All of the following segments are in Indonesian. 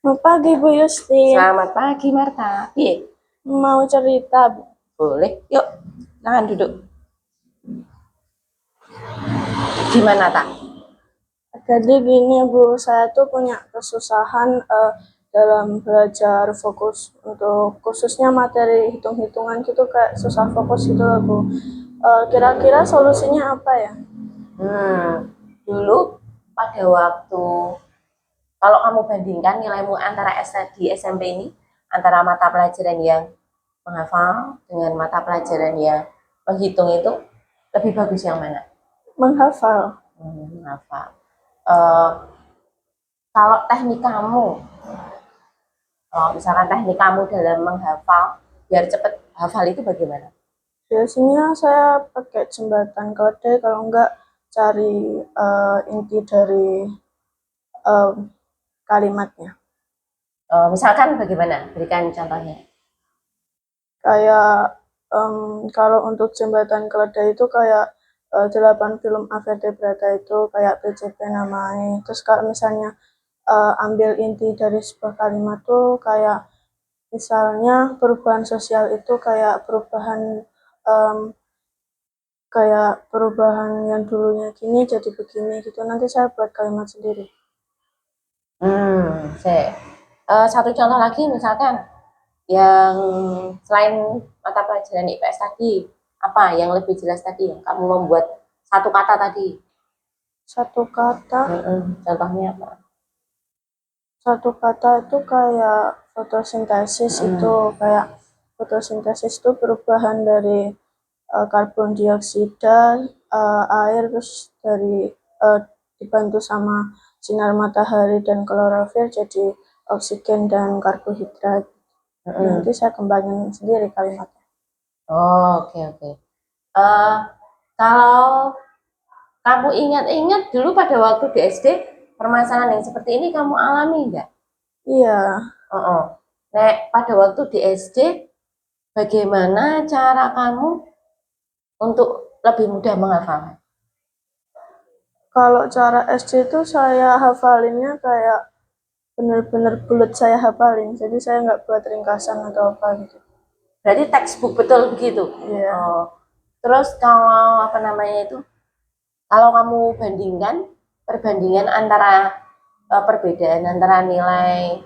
Selamat pagi Bu Yustin, Selamat pagi Marta. Iya, mau cerita Bu. boleh. Yuk, jangan duduk. Gimana tak? Jadi gini Bu, saya tuh punya kesusahan dalam belajar fokus untuk khususnya materi hitung-hitungan gitu kayak susah fokus gitu loh Bu. Kira-kira solusinya apa ya? Dulu pada waktu kalau kamu bandingkan nilaimu antara di SMP ini antara mata pelajaran yang menghafal dengan mata pelajaran yang menghitung itu lebih bagus yang mana? Menghafal. Menghafal. Eh, kalau teknik kamu, kalau misalkan teknik kamu dalam menghafal biar cepet hafal itu bagaimana? Biasanya saya pakai jembatan kode, kalau enggak cari inti dari eh, kalimatnya. Misalkan bagaimana? Berikan contohnya. Kayak kalau untuk jembatan keledai itu kayak 8 film Brata itu kayak PCP namanya. Terus kalau misalnya ambil inti dari sebuah kalimat tuh kayak misalnya perubahan sosial itu kayak perubahan yang dulunya gini jadi begini gitu. Nanti saya buat kalimat sendiri. Satu contoh lagi misalkan yang selain mata pelajaran IPS tadi, apa yang lebih jelas tadi yang kamu membuat satu kata tadi? Satu kata, Contohnya apa? satu kata itu kayak fotosintesis itu kayak fotosintesis itu perubahan dari karbon dioksida, air terus dari dibantu sama sinar matahari dan klorofil jadi oksigen dan karbohidrat. Nanti saya kembangin sendiri kalimatnya. Oh, oke oke. Eh, kalau kamu ingat-ingat dulu pada waktu di SD permasalahan yang seperti ini kamu alami enggak? Iya, Nek pada waktu di SD bagaimana cara kamu untuk lebih mudah menghafal? kalau cara SD itu saya hafalinnya kayak bener-bener bulat saya hafalin, jadi saya nggak buat ringkasan atau apa gitu. Berarti textbook betul begitu? Iya. Terus kalau apa namanya itu, kalau kamu bandingkan perbandingan antara perbedaan antara nilai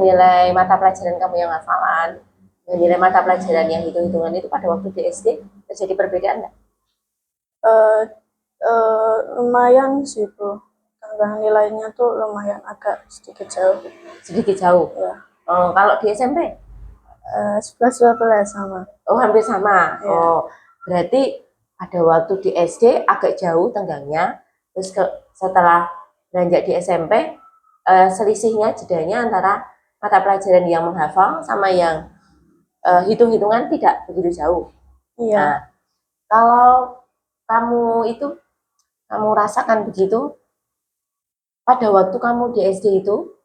nilai mata pelajaran kamu yang hafalan dan nilai mata pelajaran yang hitung-hitungan itu pada waktu di SD terjadi perbedaan nggak? eh lumayan sih Bu, tentang nilainya tuh lumayan agak sedikit jauh. Sedikit jauh. Ya. Kalau di SMP? 11-12 sama. Oh, hampir sama. Ya. Berarti pada waktu di SD agak jauh tenggangnya, terus setelah beranjak di SMP, selisihnya jedanya antara mata pelajaran yang menghafal sama yang hitung-hitungan tidak begitu jauh. Iya. Nah, kalau kamu itu kamu rasakan begitu pada waktu kamu di SD itu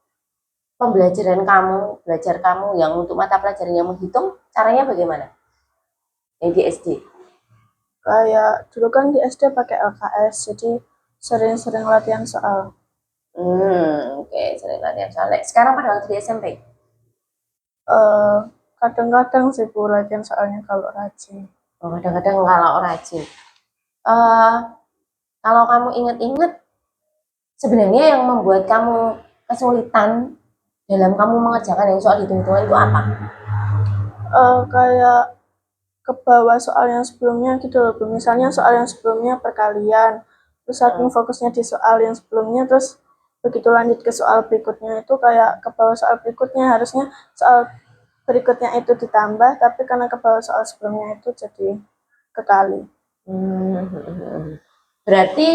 pembelajaran kamu belajar kamu yang untuk mata pelajaran yang menghitung caranya bagaimana yang di SD? Kayak dulu kan di SD pakai LKS, jadi sering-sering latihan soal. Oke, sering latihan soal. Sekarang pada waktu di SMP? Kadang-kadang sih Bu latihan soalnya kalau rajin. Kadang-kadang kalau rajin. Eh, kalau kamu ingat-ingat, sebenarnya yang membuat kamu kesulitan dalam kamu mengerjakan yang soal hitung-hitungan itu apa? Kayak ke bawah soal yang sebelumnya gitu loh Bu. Misalnya soal yang sebelumnya perkalian, terus saking fokusnya di soal yang sebelumnya, terus begitu lanjut ke soal berikutnya itu kayak ke bawah soal berikutnya, harusnya soal berikutnya itu ditambah, tapi karena ke bawah soal sebelumnya itu jadi kekali. Berarti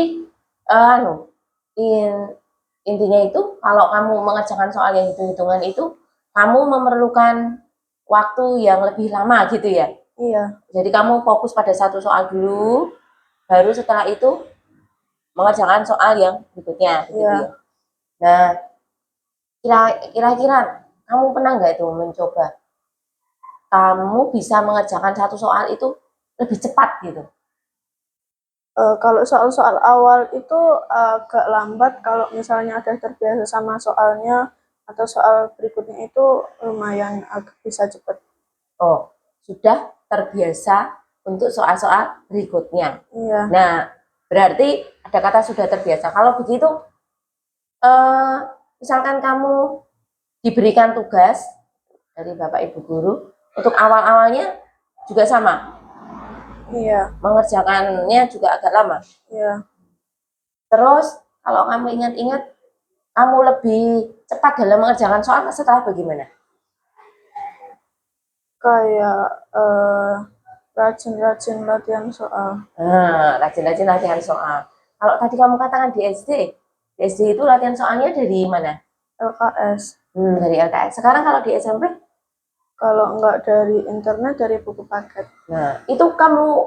intinya itu kalau kamu mengerjakan soal yang hitung-hitungan itu kamu memerlukan waktu yang lebih lama gitu ya? Iya. Jadi kamu fokus pada satu soal dulu, baru setelah itu mengerjakan soal yang berikutnya gitu Iya. ya. Nah, kira-kira kamu pernah nggak itu mencoba kamu bisa mengerjakan satu soal itu lebih cepat gitu? Kalau soal-soal awal itu agak lambat, kalau misalnya udah terbiasa sama soalnya atau soal berikutnya itu lumayan agak bisa cepet. Oh, sudah terbiasa untuk soal-soal berikutnya. Iya, Nah, berarti ada kata sudah terbiasa. Kalau begitu, eh, misalkan kamu diberikan tugas dari Bapak Ibu guru, untuk awal-awalnya juga sama, iya, mengerjakannya juga agak lama. iya. Terus, kalau kamu ingat-ingat, kamu lebih cepat dalam mengerjakan soal setelah bagaimana? Kayak rajin-rajin latihan soal. Nah, rajin-rajin latihan soal. Kalau tadi kamu katakan di SD itu latihan soalnya dari mana? LKS. Dari LKS. Sekarang kalau di SMP, Kalau enggak dari internet, dari buku paket. nah itu kamu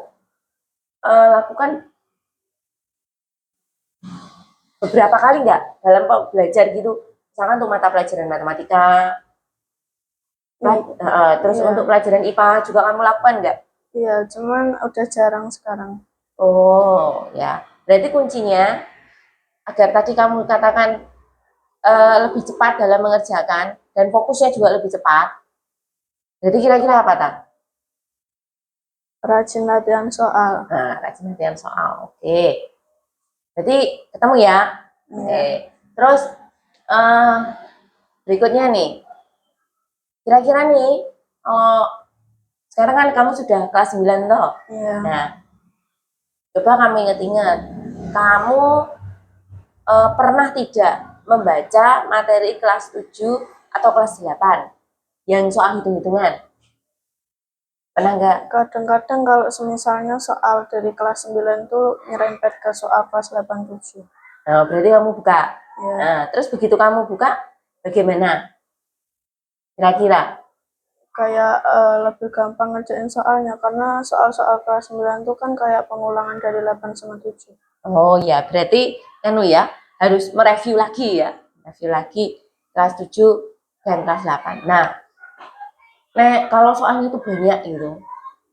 lakukan beberapa kali nggak dalam belajar gitu? Misalkan untuk mata pelajaran matematika, terus Iya. untuk pelajaran IPA juga kamu lakukan nggak? Iya, cuman udah jarang sekarang. Oh ya, berarti kuncinya agar tadi kamu katakan lebih cepat dalam mengerjakan dan fokusnya juga lebih cepat. Jadi kira-kira apa tak? Rajin latihan soal. Nah, rajin latihan soal. Oke. Jadi ketemu ya. Oke. Iya. Terus uh, berikutnya nih. Kira-kira nih, kalau sekarang kan kamu sudah kelas 9 toh. Iya. Nah, coba kamu ingat-ingat. Kamu pernah tidak membaca materi kelas 7 atau kelas 8 yang soal hitung-hitungan? Pernah nggak? Kadang-kadang kalau misalnya soal dari kelas 9 tuh nyerempet ke soal kelas 8-7. Nah, berarti kamu buka. Ya. Nah, terus begitu kamu buka, bagaimana? Kira-kira? Kayak lebih gampang ngerjain soalnya karena soal-soal kelas 9 tuh kan kayak pengulangan dari 8 sama 7. Oh ya, berarti kan ya harus mereview lagi ya. Review lagi kelas 7 dan kelas 8. Nah, kalau soalnya itu banyak gitu,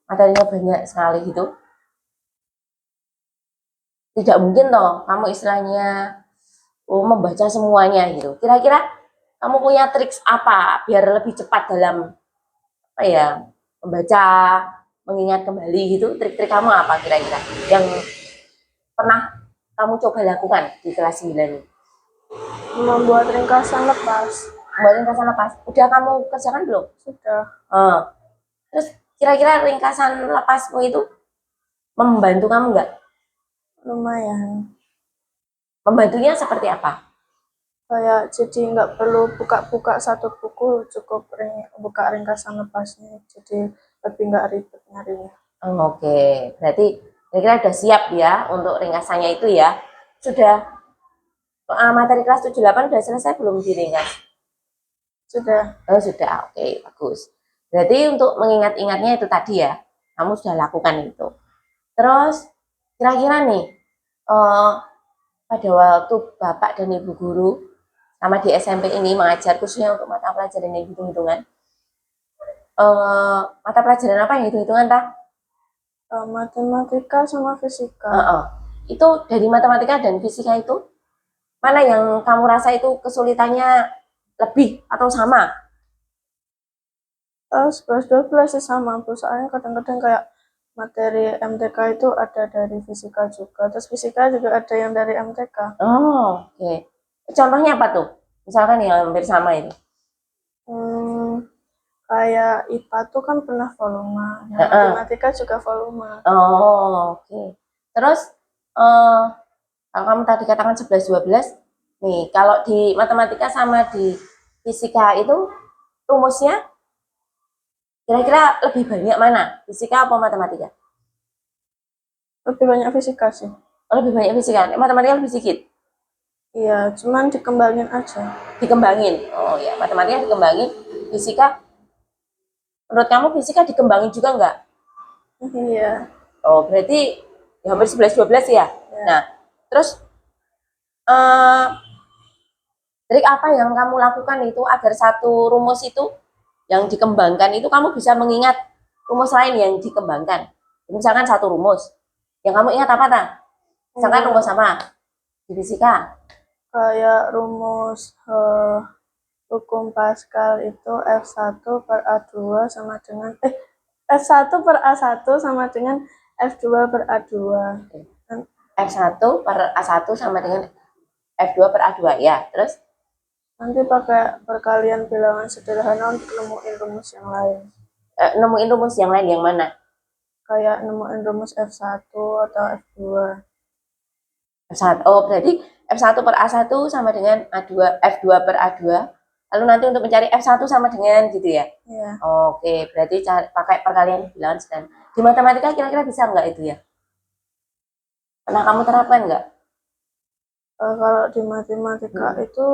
materinya banyak sekali gitu, tidak mungkin toh kamu istilahnya membaca semuanya gitu. Kira-kira kamu punya trik apa biar lebih cepat dalam apa ya membaca, mengingat kembali gitu? Trik-trik kamu apa kira-kira yang pernah kamu coba lakukan di kelas 9 ini? Membuat ringkasan lepas. Membuat ringkasan lepas. Udah kamu kerjakan belum? Sudah. Terus kira-kira ringkasan lepasmu itu membantu kamu nggak? Lumayan. Membantunya seperti apa? Kayak jadi nggak perlu buka-buka satu buku, cukup buka ringkasan lepasnya. Jadi lebih nggak ribet nyarinya. Oke, berarti kira-kira udah siap ya untuk ringkasannya itu ya. Sudah materi kelas 78 udah selesai belum diringkas? Sudah. Oh sudah, oke bagus. Berarti untuk mengingat-ingatnya itu tadi ya, kamu sudah lakukan itu. Terus kira-kira nih, pada waktu Bapak dan Ibu guru sama di SMP ini mengajar khususnya untuk mata pelajaran yang hitung-hitungan, mata pelajaran apa yang hitung-hitungan tak? Matematika sama fisika. Itu dari matematika dan fisika itu mana yang kamu rasa itu kesulitannya lebih atau sama? 11-12 sih sama, Bu. Soalnya kadang-kadang kayak materi MTK itu ada dari fisika juga. Terus fisika juga ada yang dari MTK. Oh, oke. Contohnya apa tuh? Misalkan yang hampir sama ini. Kayak IPA tuh kan pernah volume. Matematika juga volume. Oh, oke. Terus kalau kamu tadi katakan 11-12, nih kalau di matematika sama di fisika itu rumusnya kira-kira lebih banyak mana? Fisika atau matematika? Lebih banyak fisika sih. Oh, lebih banyak fisika. Matematika lebih sedikit. Iya, cuman dikembangin aja. Dikembangin. Oh ya, matematika dikembangin. Fisika, menurut kamu fisika dikembangin juga enggak? Iya. Oh, berarti ya hampir 11-12 ya? Ya. Nah, terus trik apa yang kamu lakukan itu agar satu rumus itu yang dikembangkan itu kamu bisa mengingat rumus lain yang dikembangkan. Misalkan satu rumus, yang kamu ingat apa tak? Misalkan rumus apa? Di fisika. Kayak rumus hukum Pascal itu F1 per A2 sama dengan F1 per A1 sama dengan F2 per A2. F1 per A1 sama dengan F2 per A2 ya. Terus Nanti pakai perkalian bilangan sederhana untuk nemuin rumus yang lain. nemuin rumus yang lain yang mana? Kayak nemuin rumus F1 atau F2. F1. Oh, berarti F1 per A1 sama dengan A2, F2 per A2. Lalu nanti untuk mencari F1 sama dengan gitu ya? Ya. Oke, berarti pakai perkalian bilangan sederhana. Di matematika kira-kira bisa nggak itu ya? Pernah kamu terapkan nggak? Kalau di matematika itu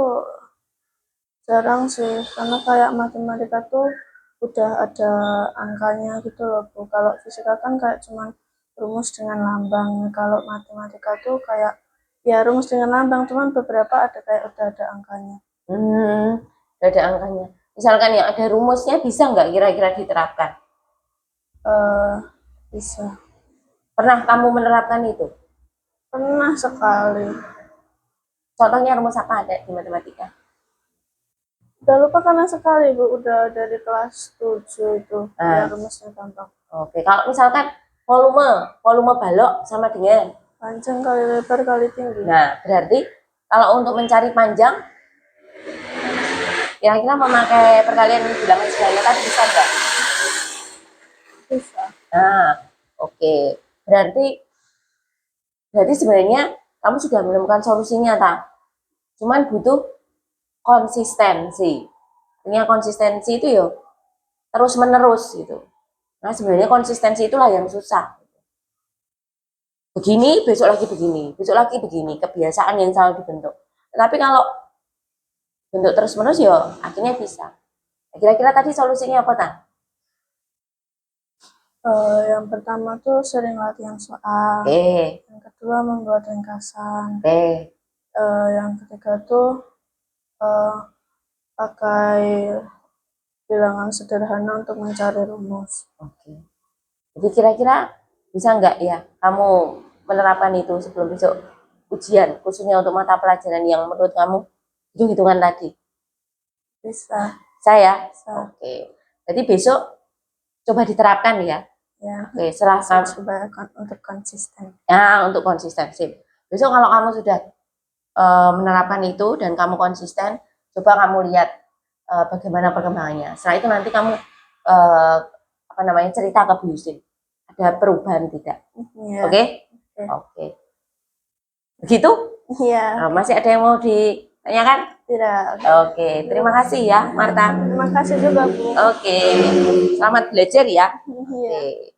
jarang sih, karena kayak matematika tuh udah ada angkanya gitu loh Bu. Kalau fisika kan kayak cuman rumus dengan lambang. Kalau matematika tuh kayak ya rumus dengan lambang, cuman beberapa ada kayak udah ada angkanya. Udah ada angkanya. Misalkan yang ada rumusnya bisa nggak kira-kira diterapkan? Bisa. Pernah kamu menerapkan itu? Pernah sekali. Contohnya rumus apa ada di matematika? Udah lupa karena sekali Bu, udah dari kelas 7 itu. Ya rumusnya gampang. Oke, kalau misalkan volume balok sama dengan Panjang kali lebar kali tinggi. Nah, berarti kalau untuk mencari panjang, kira-kira memakai perkalian bilangan sederhana tadi bisa nggak? Bisa. Nah, oke. Berarti sebenarnya kamu sudah menemukan solusinya, tak? Cuman butuh konsistensi. Artinya konsistensi itu ya terus menerus gitu. Nah, sebenarnya konsistensi itulah yang susah. Begini, besok lagi begini, besok lagi begini, kebiasaan yang selalu dibentuk. Tapi kalau bentuk terus menerus ya akhirnya bisa. Kira-kira tadi solusinya apa, tak? Yang pertama tuh sering latihan soal. Oke. Yang kedua membuat ringkasan. Oke. Yang ketiga tuh pakai bilangan sederhana untuk mencari rumus. Oke. Jadi kira-kira bisa nggak ya kamu menerapkan itu sebelum besok ujian, khususnya untuk mata pelajaran yang menurut kamu hitung-hitungan tadi? Bisa. Saya? Bisa. Oke. Jadi besok coba diterapkan ya. Ya. Oke, silahkan. Coba untuk konsisten. Ya, untuk konsisten sih. Besok kalau kamu sudah menerapkan itu dan kamu konsisten, coba kamu lihat bagaimana perkembangannya. Setelah itu nanti kamu cerita ke Bu Yusin. Ada perubahan tidak? Ya. Oke? Oke. Begitu? Iya. Masih ada yang mau ditanyakan? Tidak. Oke, terima kasih ya, Marta. Terima kasih juga, Bu. Oke, selamat belajar ya. Iya. Oke.